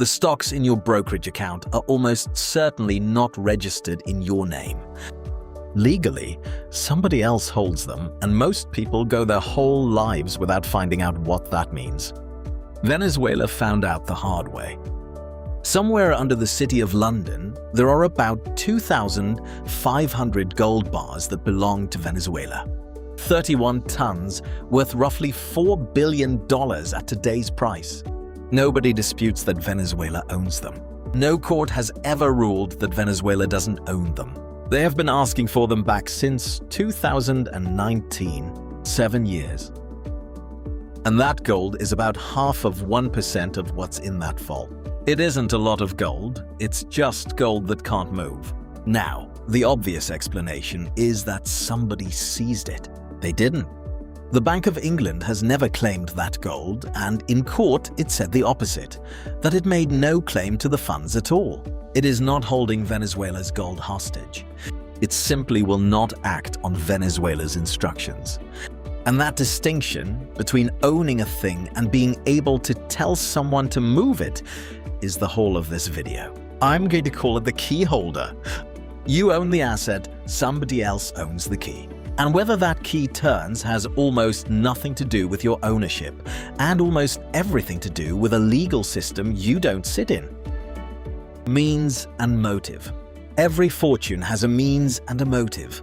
The stocks in your brokerage account are almost certainly not registered in your name. Legally, somebody else holds them, and most people go their whole lives without finding out what that means. Venezuela found out the hard way. Somewhere under the city of London, there are about 2,500 gold bars that belong to Venezuela. 31 tons, worth roughly $4 billion at today's price. Nobody disputes that Venezuela owns them. No court has ever ruled that Venezuela doesn't own them. They have been asking for them back since 2019, 7 years. And that gold is about half of 1% of what's in that vault. It isn't a lot of gold, it's just gold that can't move. Now, the obvious explanation is that somebody seized it. They didn't. The Bank of England has never claimed that gold, and in court it said the opposite, that it made no claim to the funds at all. It is not holding Venezuela's gold hostage. It simply will not act on Venezuela's instructions. And that distinction between owning a thing and being able to tell someone to move it is the whole of this video. I'm going to call it the key holder. You own the asset, somebody else owns the key. And whether that key turns has almost nothing to do with your ownership, and almost everything to do with a legal system you don't sit in. Means and motive. Every fortune has a means and a motive.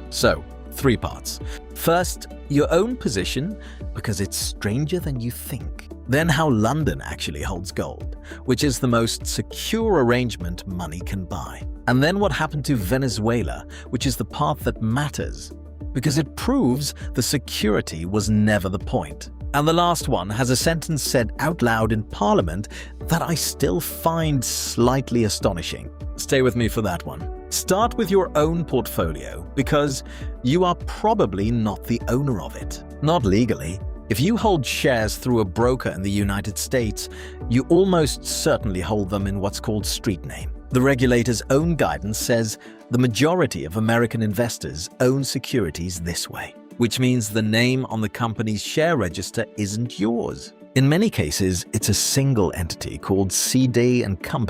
So, 3 parts. First, your own position, because it's stranger than you think. Then how London actually holds gold, which is the most secure arrangement money can buy. And then what happened to Venezuela, which is the part that matters, because it proves the security was never the point. And the last one has a sentence said out loud in Parliament that I still find slightly astonishing. Stay with me for that one. Start with your own portfolio, because you are probably not the owner of it. Not legally. If you hold shares through a broker in the United States, you almost certainly hold them in what's called street name. The regulator's own guidance says the majority of American investors own securities this way, which means the name on the company's share register isn't yours. In many cases, it's a single entity called Cede Co,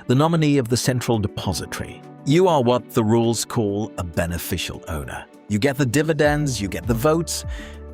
the nominee of the central depository. You are what the rules call a beneficial owner. You get the dividends, you get the votes.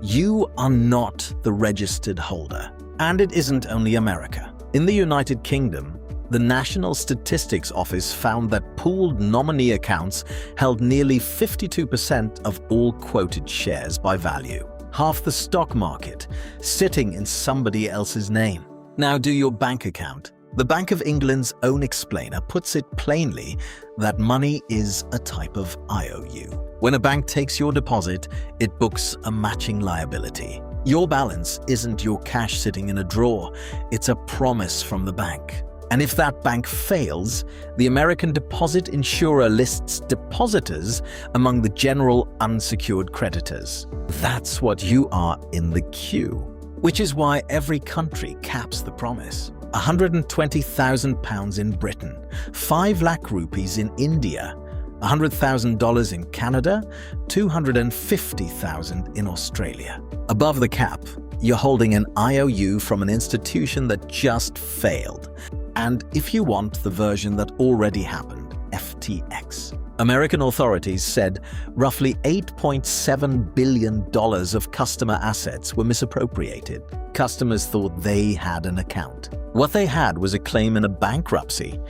You are not the registered holder. And it isn't only America. In the United Kingdom, the National Statistics Office found that pooled nominee accounts held nearly 52% of all quoted shares by value. Half the stock market sitting in somebody else's name. Now do your bank account. The Bank of England's own explainer puts it plainly that money is a type of IOU. When a bank takes your deposit, it books a matching liability. Your balance isn't your cash sitting in a drawer, it's a promise from the bank. And if that bank fails, the American deposit insurer lists depositors among the general unsecured creditors. That's what you are in the queue. Which is why every country caps the promise. £120,000 in Britain, 5 lakh rupees in India, $100,000 in Canada, $250,000 in Australia. Above the cap, you're holding an IOU from an institution that just failed. And if you want the version that already happened, FTX. American authorities said roughly $8.7 billion of customer assets were misappropriated. Customers thought they had an account. What they had was a claim in a bankruptcy.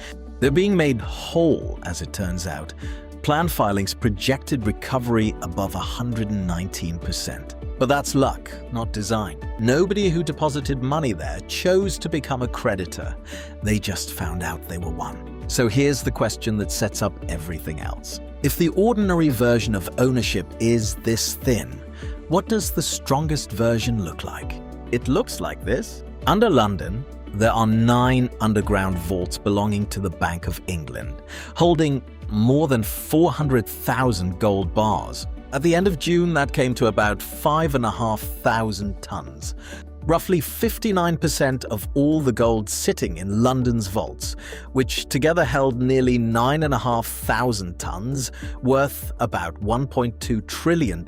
They're being made whole, as it turns out. Plan filings projected recovery above 119%. But that's luck, not design. Nobody who deposited money there chose to become a creditor. They just found out they were one. So here's the question that sets up everything else. If the ordinary version of ownership is this thin, what does the strongest version look like? It looks like this. Under London, there are 9 underground vaults belonging to the Bank of England, holding more than 400,000 gold bars. At the end of June, that came to about 5,500 tons. Roughly 59% of all the gold sitting in London's vaults, which together held nearly 9,500 tons, worth about $1.2 trillion,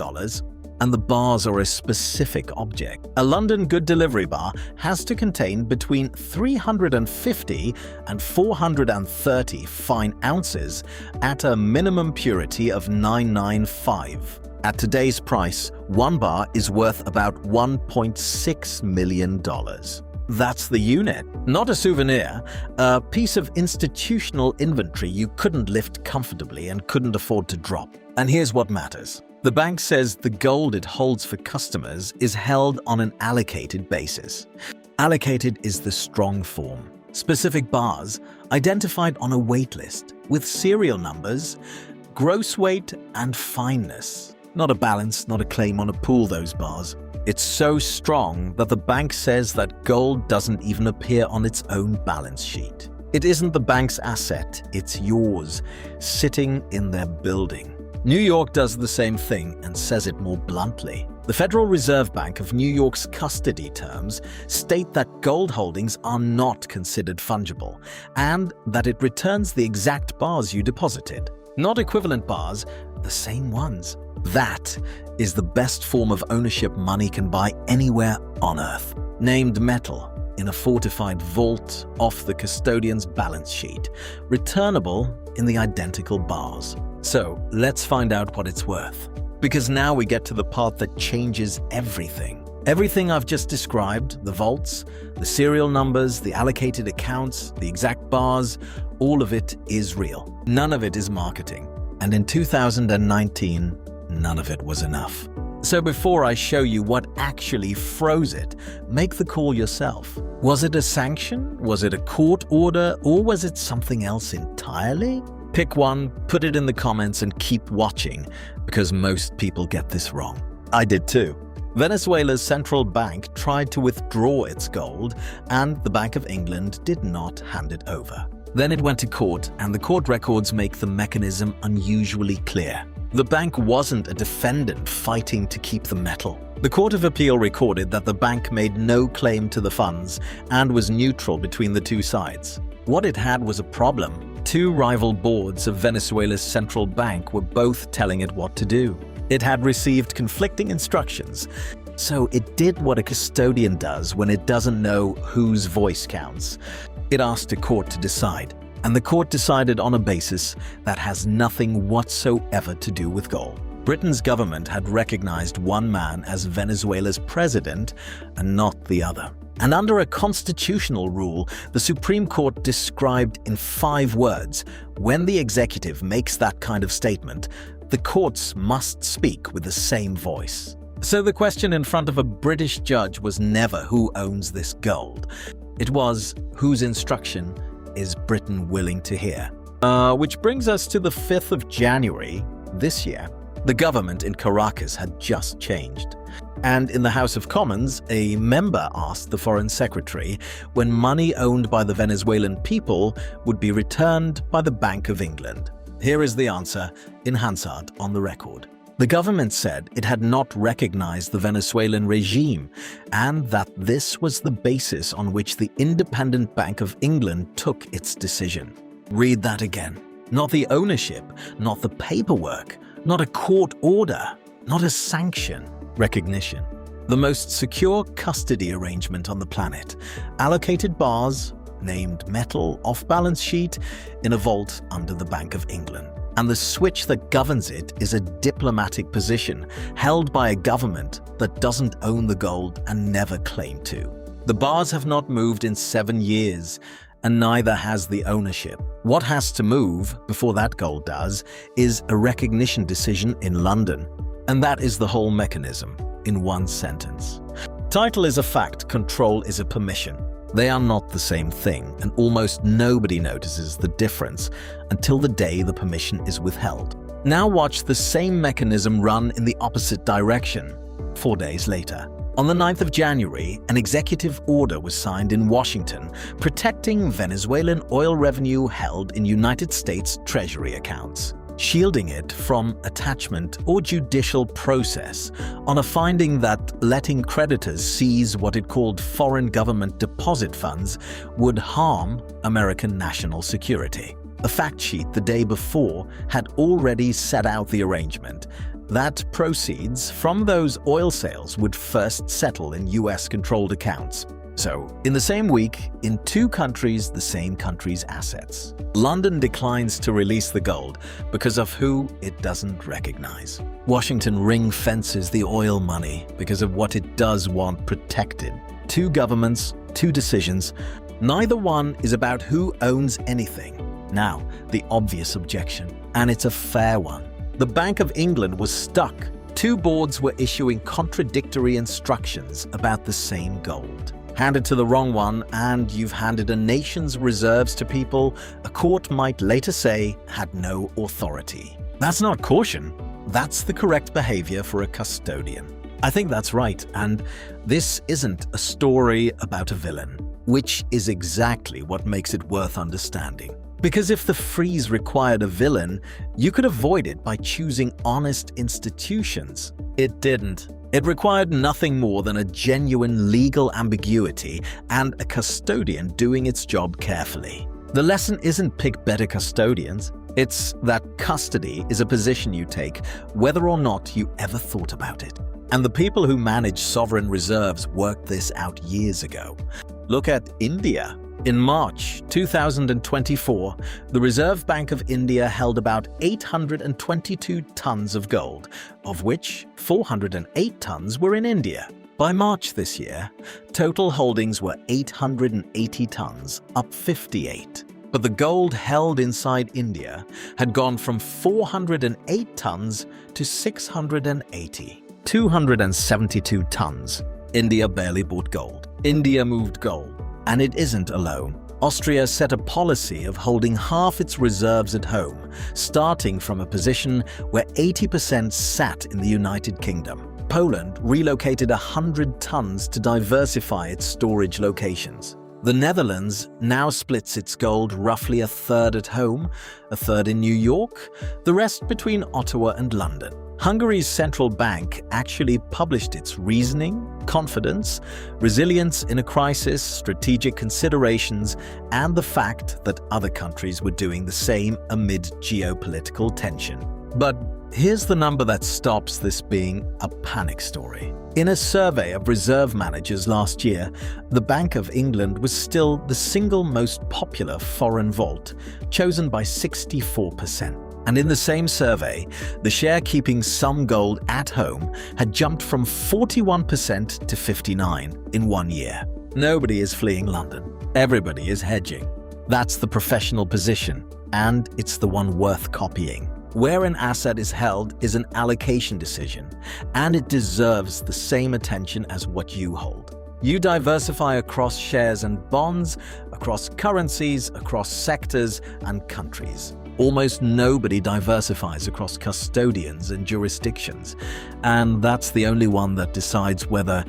and the bars are a specific object. A London good delivery bar has to contain between 350 and 430 fine ounces at a minimum purity of 995. At today's price, one bar is worth about $1.6 million. That's the unit, not a souvenir, a piece of institutional inventory you couldn't lift comfortably and couldn't afford to drop. And here's what matters. The bank says the gold it holds for customers is held on an allocated basis. Allocated is the strong form. Specific bars identified on a wait list with serial numbers, gross weight, and fineness. Not a balance, not a claim on a pool, those bars. It's so strong that the bank says that gold doesn't even appear on its own balance sheet. It isn't the bank's asset, it's yours, sitting in their building. New York does the same thing and says it more bluntly. The Federal Reserve Bank of New York's custody terms state that gold holdings are not considered fungible and that it returns the exact bars you deposited. Not equivalent bars, the same ones. That is the best form of ownership money can buy anywhere on Earth. Named metal in a fortified vault off the custodian's balance sheet, returnable in the identical bars. So let's find out what it's worth. Because now we get to the part that changes everything. Everything I've just described, the vaults, the serial numbers, the allocated accounts, the exact bars, all of it is real. None of it is marketing. And in 2019, none of it was enough. So before I show you what actually froze it, make the call yourself. Was it a sanction? Was it a court order? Or was it something else entirely? Pick one, put it in the comments, and keep watching, because most people get this wrong. I did too. Venezuela's central bank tried to withdraw its gold, and the Bank of England did not hand it over. Then it went to court, and the court records make the mechanism unusually clear. The bank wasn't a defendant fighting to keep the metal. The Court of Appeal recorded that the bank made no claim to the funds and was neutral between the two sides. What it had was a problem. Two rival boards of Venezuela's central bank were both telling it what to do. It had received conflicting instructions, so it did what a custodian does when it doesn't know whose voice counts. It asked a court to decide, and the court decided on a basis that has nothing whatsoever to do with gold. Britain's government had recognized one man as Venezuela's president and not the other. And under a constitutional rule, the Supreme Court described in 5 words, when the executive makes that kind of statement, the courts must speak with the same voice. So the question in front of a British judge was never who owns this gold. It was whose instruction is Britain willing to hear. Which brings us to the 5th of January this year. The government in Caracas had just changed. And in the House of Commons, a member asked the Foreign Secretary when money owned by the Venezuelan people would be returned by the Bank of England. Here is the answer in Hansard on the record. The government said it had not recognized the Venezuelan regime and that this was the basis on which the Independent Bank of England took its decision. Read that again. Not the ownership, not the paperwork, not a court order, not a sanction. Recognition. The most secure custody arrangement on the planet. Allocated bars, named metal off balance sheet, in a vault under the Bank of England. And the switch that governs it is a diplomatic position held by a government that doesn't own the gold and never claimed to. The bars have not moved in 7 years, and neither has the ownership. What has to move, before that gold does, is a recognition decision in London. And that is the whole mechanism, in one sentence. Title is a fact, control is a permission. They are not the same thing, and almost nobody notices the difference until the day the permission is withheld. Now watch the same mechanism run in the opposite direction, 4 days later. On the 9th of January, an executive order was signed in Washington protecting Venezuelan oil revenue held in United States Treasury accounts, shielding it from attachment or judicial process on a finding that letting creditors seize what it called foreign government deposit funds would harm American national security. A fact sheet the day before had already set out the arrangement, that proceeds from those oil sales would first settle in US-controlled accounts. So, in the same week, in two countries, the same country's assets. London declines to release the gold because of who it doesn't recognize. Washington ring-fences the oil money because of what it does want protected. Two governments, two decisions. Neither one is about who owns anything. Now, the obvious objection, and it's a fair one. The Bank of England was stuck. Two boards were issuing contradictory instructions about the same gold. Hand it to the wrong one, and you've handed a nation's reserves to people a court might later say had no authority. That's not caution. That's the correct behavior for a custodian. I think that's right, and this isn't a story about a villain, which is exactly what makes it worth understanding. Because if the freeze required a villain, you could avoid it by choosing honest institutions. It didn't. It required nothing more than a genuine legal ambiguity and a custodian doing its job carefully. The lesson isn't pick better custodians. It's that custody is a position you take whether or not you ever thought about it. And the people who manage sovereign reserves worked this out years ago. Look at India. In March 2024, the Reserve Bank of India held about 822 tons of gold, of which 408 tons were in India. By March this year, total holdings were 880 tons, up 58. But the gold held inside India had gone from 408 tons to 680. 272 tons. India barely bought gold. India moved gold. And it isn't alone. Austria set a policy of holding half its reserves at home, starting from a position where 80% sat in the United Kingdom. Poland relocated 100 tons to diversify its storage locations. The Netherlands now splits its gold roughly a third at home, a third in New York, the rest between Ottawa and London. Hungary's central bank actually published its reasoning, confidence, resilience in a crisis, strategic considerations, and the fact that other countries were doing the same amid geopolitical tension. But here's the number that stops this being a panic story. In a survey of reserve managers last year, the Bank of England was still the single most popular foreign vault, chosen by 64%. And in the same survey, the share keeping some gold at home had jumped from 41% to 59% in 1 year. Nobody is fleeing London. Everybody is hedging. That's the professional position, and it's the one worth copying. Where an asset is held is an allocation decision, and it deserves the same attention as what you hold. You diversify across shares and bonds, across currencies, across sectors and countries. Almost nobody diversifies across custodians and jurisdictions, and that's the only one that decides whether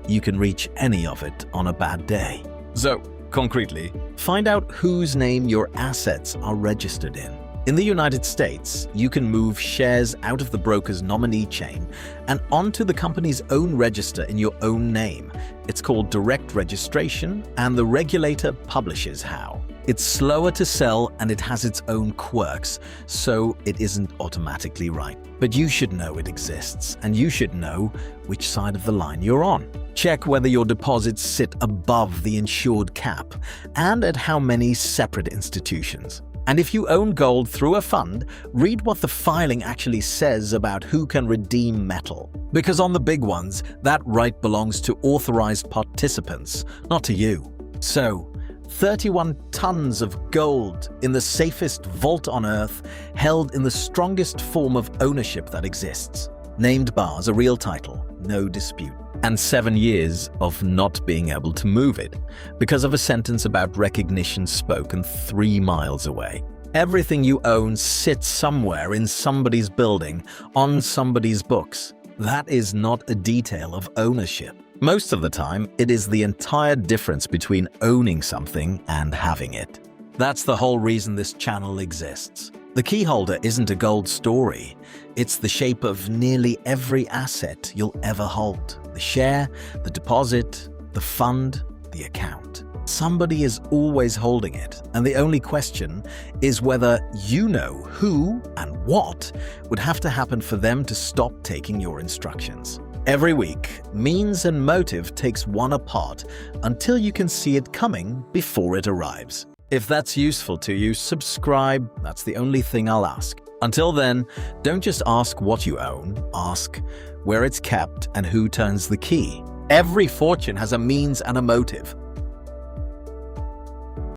you can reach any of it on a bad day. So, concretely, find out whose name your assets are registered in. In the United States, you can move shares out of the broker's nominee chain and onto the company's own register in your own name. It's called direct registration, and the regulator publishes how. It's slower to sell and it has its own quirks, so it isn't automatically right. But you should know it exists, and you should know which side of the line you're on. Check whether your deposits sit above the insured cap and at how many separate institutions. And if you own gold through a fund, read what the filing actually says about who can redeem metal. Because on the big ones, that right belongs to authorized participants, not to you. So, 31 tons of gold in the safest vault on Earth, held in the strongest form of ownership that exists. Named bars, a real title, no dispute. And 7 years of not being able to move it because of a sentence about recognition spoken 3 miles away. Everything you own sits somewhere in somebody's building, on somebody's books. That is not a detail of ownership. Most of the time, it is the entire difference between owning something and having it. That's the whole reason this channel exists. The key holder isn't a gold story. It's the shape of nearly every asset you'll ever hold. The share, the deposit, the fund, the account. Somebody is always holding it, and the only question is whether you know who and what would have to happen for them to stop taking your instructions. Every week, means and motive takes one apart until you can see it coming before it arrives. If that's useful to you, subscribe. That's the only thing I'll ask. Until then, don't just ask what you own, ask where it's kept and who turns the key. Every fortune has a means and a motive.